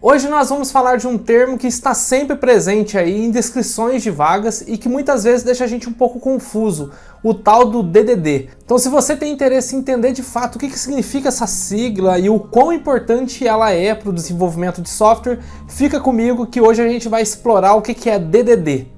Hoje nós vamos falar de um termo que está sempre presente aí em descrições de vagas e que muitas vezes deixa a gente um pouco confuso, o tal do DDD. Então se você tem interesse em entender de fato o que significa essa sigla e o quão importante ela é para o desenvolvimento de software, fica comigo que hoje a gente vai explorar o que é DDD.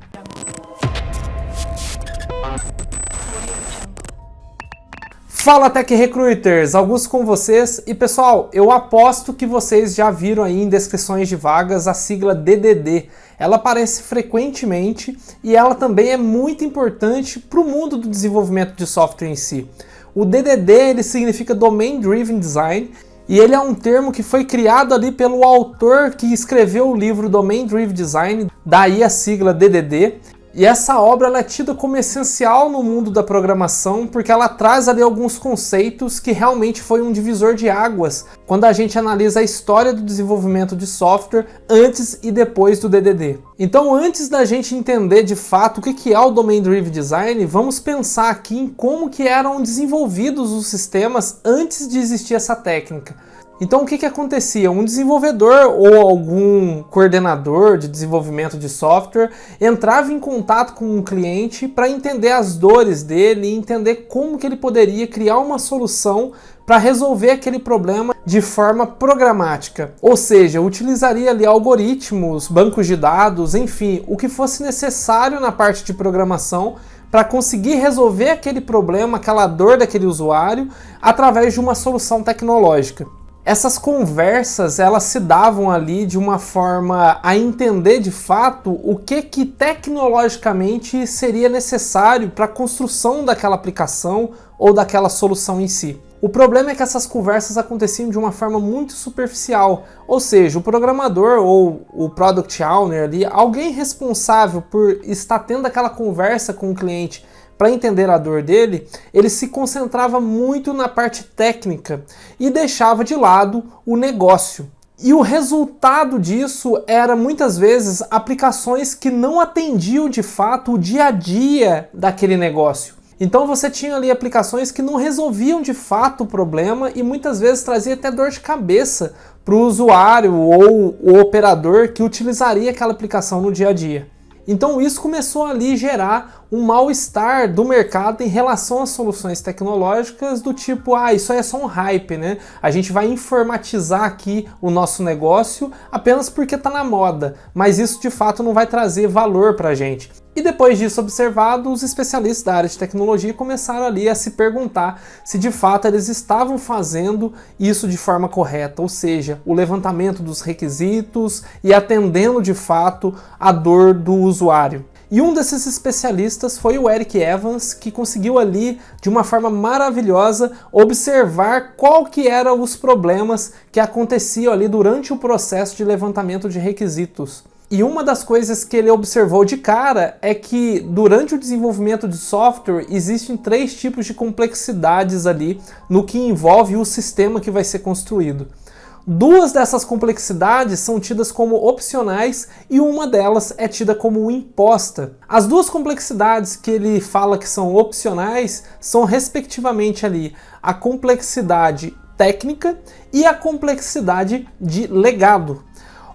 Fala Tech Recruiters, Augusto com vocês e pessoal, eu aposto que vocês já viram aí em descrições de vagas a sigla DDD. Ela aparece frequentemente e ela também é muito importante para o mundo do desenvolvimento de software em si. O DDD ele significa Domain Driven Design e ele é um termo que foi criado ali pelo autor que escreveu o livro Domain Driven Design, daí a sigla DDD. E essa obra ela é tida como essencial no mundo da programação porque ela traz ali alguns conceitos que realmente foi um divisor de águas quando a gente analisa a história do desenvolvimento de software antes e depois do DDD. Então antes da gente entender de fato o que é o Domain Driven Design, vamos pensar aqui em como que eram desenvolvidos os sistemas antes de existir essa técnica. Então o que acontecia? Um desenvolvedor ou algum coordenador de desenvolvimento de software entrava em contato com um cliente para entender as dores dele e entender como que ele poderia criar uma solução para resolver aquele problema de forma programática. Ou seja, utilizaria ali algoritmos, bancos de dados, enfim, o que fosse necessário na parte de programação para conseguir resolver aquele problema, aquela dor daquele usuário através de uma solução tecnológica. Essas conversas elas se davam ali de uma forma a entender de fato o que tecnologicamente seria necessário para a construção daquela aplicação ou daquela solução em si. O problema é que essas conversas aconteciam de uma forma muito superficial, ou seja, o programador ou o Product Owner ali, alguém responsável por estar tendo aquela conversa com o cliente para entender a dor dele, ele se concentrava muito na parte técnica e deixava de lado o negócio. E o resultado disso era muitas vezes aplicações que não atendiam de fato o dia a dia daquele negócio. Então você tinha ali aplicações que não resolviam de fato o problema e muitas vezes trazia até dor de cabeça para o usuário ou o operador que utilizaria aquela aplicação no dia a dia. Então isso começou ali a gerar um mal-estar do mercado em relação às soluções tecnológicas do tipo, isso aí é só um hype, né? A gente vai informatizar aqui o nosso negócio apenas porque está na moda, mas isso de fato não vai trazer valor para a gente. E depois disso observado, os especialistas da área de tecnologia começaram ali a se perguntar se de fato eles estavam fazendo isso de forma correta, ou seja, o levantamento dos requisitos e atendendo de fato a dor do usuário. E um desses especialistas foi o Eric Evans, que conseguiu ali, de uma forma maravilhosa, observar qual que eram os problemas que aconteciam ali durante o processo de levantamento de requisitos. E uma das coisas que ele observou de cara é que durante o desenvolvimento de software existem 3 tipos de complexidades ali no que envolve o sistema que vai ser construído. 2 dessas complexidades são tidas como opcionais e uma delas é tida como imposta. As 2 complexidades que ele fala que são opcionais são respectivamente ali a complexidade técnica e a complexidade de legado.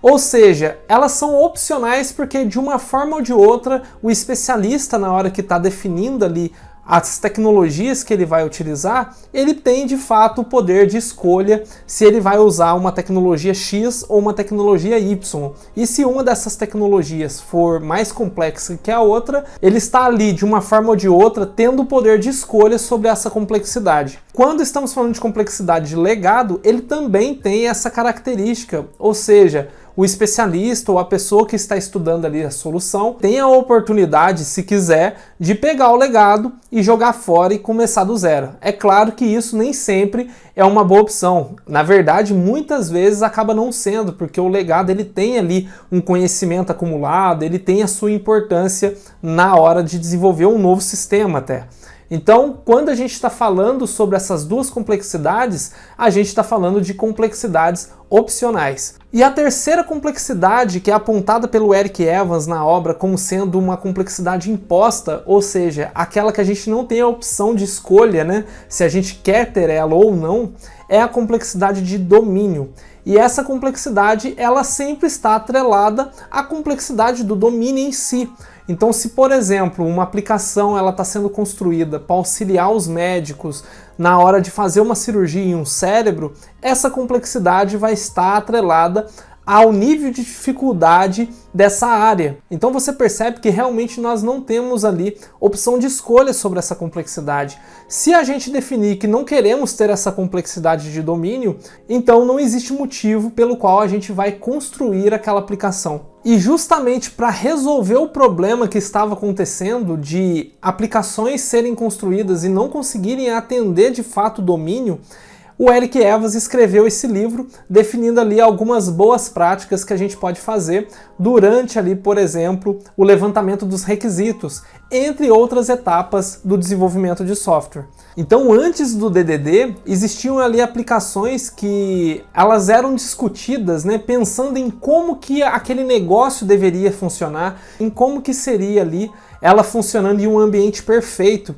Ou seja, elas são opcionais porque de uma forma ou de outra o especialista na hora que está definindo ali as tecnologias que ele vai utilizar, ele tem de fato o poder de escolha se ele vai usar uma tecnologia X ou uma tecnologia Y. E se uma dessas tecnologias for mais complexa que a outra, ele está ali de uma forma ou de outra tendo o poder de escolha sobre essa complexidade. Quando estamos falando de complexidade de legado, ele também tem essa característica, ou seja, o especialista ou a pessoa que está estudando ali a solução tem a oportunidade, se quiser, de pegar o legado e jogar fora e começar do zero. É claro que isso nem sempre é uma boa opção. Na verdade, muitas vezes acaba não sendo, porque o legado ele tem ali um conhecimento acumulado, ele tem a sua importância na hora de desenvolver um novo sistema até. Então, quando a gente está falando sobre essas 2 complexidades, a gente está falando de complexidades opcionais. E a terceira complexidade, que é apontada pelo Eric Evans na obra como sendo uma complexidade imposta, ou seja, aquela que a gente não tem a opção de escolha, né, se a gente quer ter ela ou não, é a complexidade de domínio. E essa complexidade, ela sempre está atrelada à complexidade do domínio em si. Então, se, por exemplo, uma aplicação está sendo construída para auxiliar os médicos na hora de fazer uma cirurgia em um cérebro, essa complexidade vai estar atrelada ao nível de dificuldade dessa área. Então você percebe que realmente nós não temos ali opção de escolha sobre essa complexidade. Se a gente definir que não queremos ter essa complexidade de domínio, então não existe motivo pelo qual a gente vai construir aquela aplicação. E justamente para resolver o problema que estava acontecendo de aplicações serem construídas e não conseguirem atender de fato o domínio, o Eric Evans escreveu esse livro definindo ali algumas boas práticas que a gente pode fazer durante ali, por exemplo, o levantamento dos requisitos, entre outras etapas do desenvolvimento de software. Então, antes do DDD, existiam ali aplicações que elas eram discutidas, né, pensando em como que aquele negócio deveria funcionar, em como que seria ali ela funcionando em um ambiente perfeito.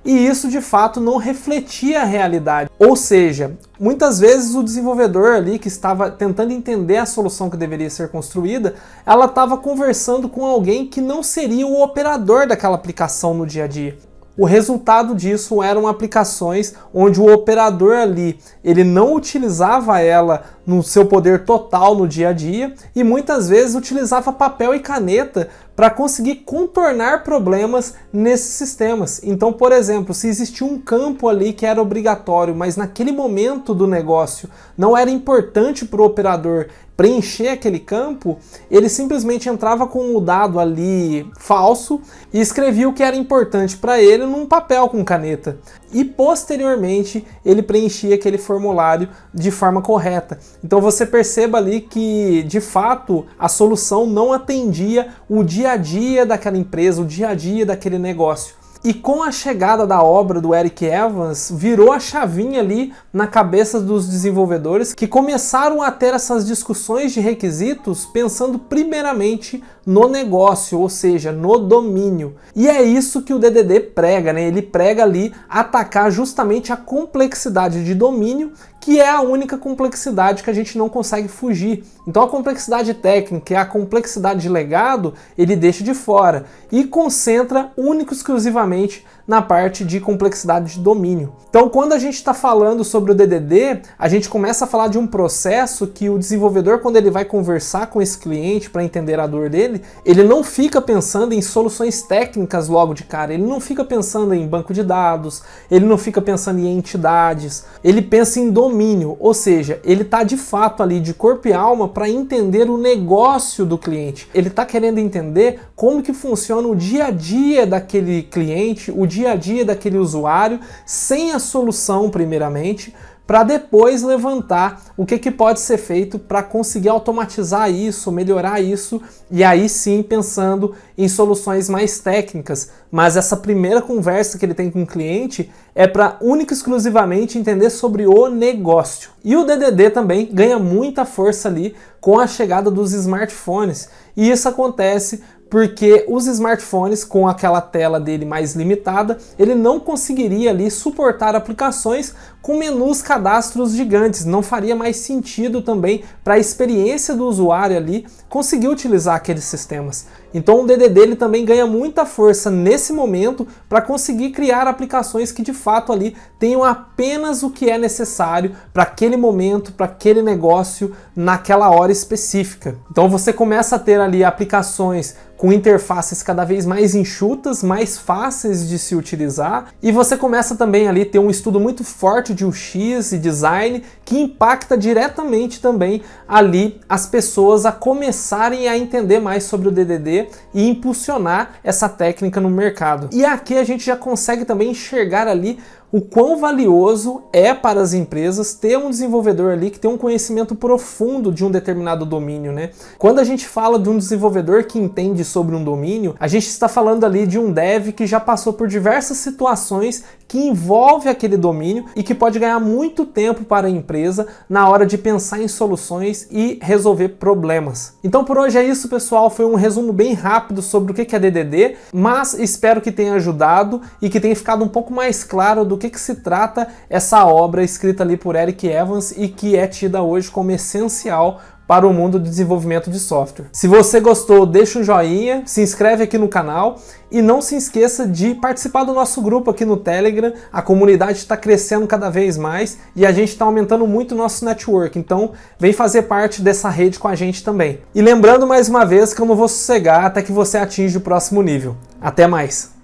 E isso de fato não refletia a realidade. Ou seja, muitas vezes o desenvolvedor ali que estava tentando entender a solução que deveria ser construída, ela estava conversando com alguém que não seria o operador daquela aplicação no dia a dia. O resultado disso eram aplicações onde o operador ali, ele não utilizava ela no seu poder total no dia a dia e muitas vezes utilizava papel e caneta para conseguir contornar problemas nesses sistemas. Então, por exemplo, se existia um campo ali que era obrigatório, mas naquele momento do negócio não era importante para o operador preencher aquele campo, ele simplesmente entrava com o dado ali falso e escrevia o que era importante para ele num papel com caneta. E posteriormente ele preenchia aquele formulário de forma correta. Então você perceba ali que de fato a solução não atendia o dia a dia daquela empresa, o dia a dia daquele negócio. E com a chegada da obra do Eric Evans, virou a chavinha ali na cabeça dos desenvolvedores que começaram a ter essas discussões de requisitos pensando primeiramente no negócio, ou seja, no domínio. E é isso que o DDD prega, né? Ele prega ali atacar justamente a complexidade de domínio, que é a única complexidade que a gente não consegue fugir. Então a complexidade técnica e a complexidade de legado, ele deixa de fora e concentra único e exclusivamente na parte de complexidade de domínio. Então quando a gente está falando sobre o DDD, a gente começa a falar de um processo que o desenvolvedor, quando ele vai conversar com esse cliente para entender a dor dele, ele não fica pensando em soluções técnicas logo de cara, ele não fica pensando em banco de dados, ele não fica pensando em entidades, ele pensa em domínio, ou seja, ele está de fato ali de corpo e alma para entender o negócio do cliente. Ele está querendo entender como que funciona o dia a dia daquele cliente, o dia a dia daquele usuário, sem a solução primeiramente, para depois levantar o que pode ser feito para conseguir automatizar isso, melhorar isso, e aí sim pensando em soluções mais técnicas. Mas essa primeira conversa que ele tem com o cliente é para única e exclusivamente entender sobre o negócio. E o DDD também ganha muita força ali com a chegada dos smartphones, e isso acontece porque os smartphones, com aquela tela dele mais limitada, ele não conseguiria ali suportar aplicações com menus cadastros gigantes, não faria mais sentido também para a experiência do usuário ali conseguir utilizar aqueles sistemas. Então o DDD ele também ganha muita força nesse momento para conseguir criar aplicações que de fato ali tenham apenas o que é necessário para aquele momento, para aquele negócio, naquela hora específica. Então você começa a ter ali aplicações com interfaces cada vez mais enxutas, mais fáceis de se utilizar, e você começa também ali a ter um estudo muito forte de UX e design que impacta diretamente também ali as pessoas a começarem a entender mais sobre o DDD e impulsionar essa técnica no mercado. E aqui a gente já consegue também enxergar ali o quão valioso é para as empresas ter um desenvolvedor ali que tem um conhecimento profundo de um determinado domínio, né? Quando a gente fala de um desenvolvedor que entende sobre um domínio, a gente está falando ali de um dev que já passou por diversas situações que envolve aquele domínio e que pode ganhar muito tempo para a empresa na hora de pensar em soluções e resolver problemas. Então por hoje é isso, pessoal, foi um resumo bem rápido sobre o que é DDD, mas espero que tenha ajudado e que tenha ficado um pouco mais claro do que se trata essa obra escrita ali por Eric Evans e que é tida hoje como essencial para o mundo do desenvolvimento de software. Se você gostou, deixa um joinha, se inscreve aqui no canal e não se esqueça de participar do nosso grupo aqui no Telegram. A comunidade está crescendo cada vez mais e a gente está aumentando muito o nosso network, então vem fazer parte dessa rede com a gente também. E lembrando mais uma vez que eu não vou sossegar até que você atinja o próximo nível. Até mais!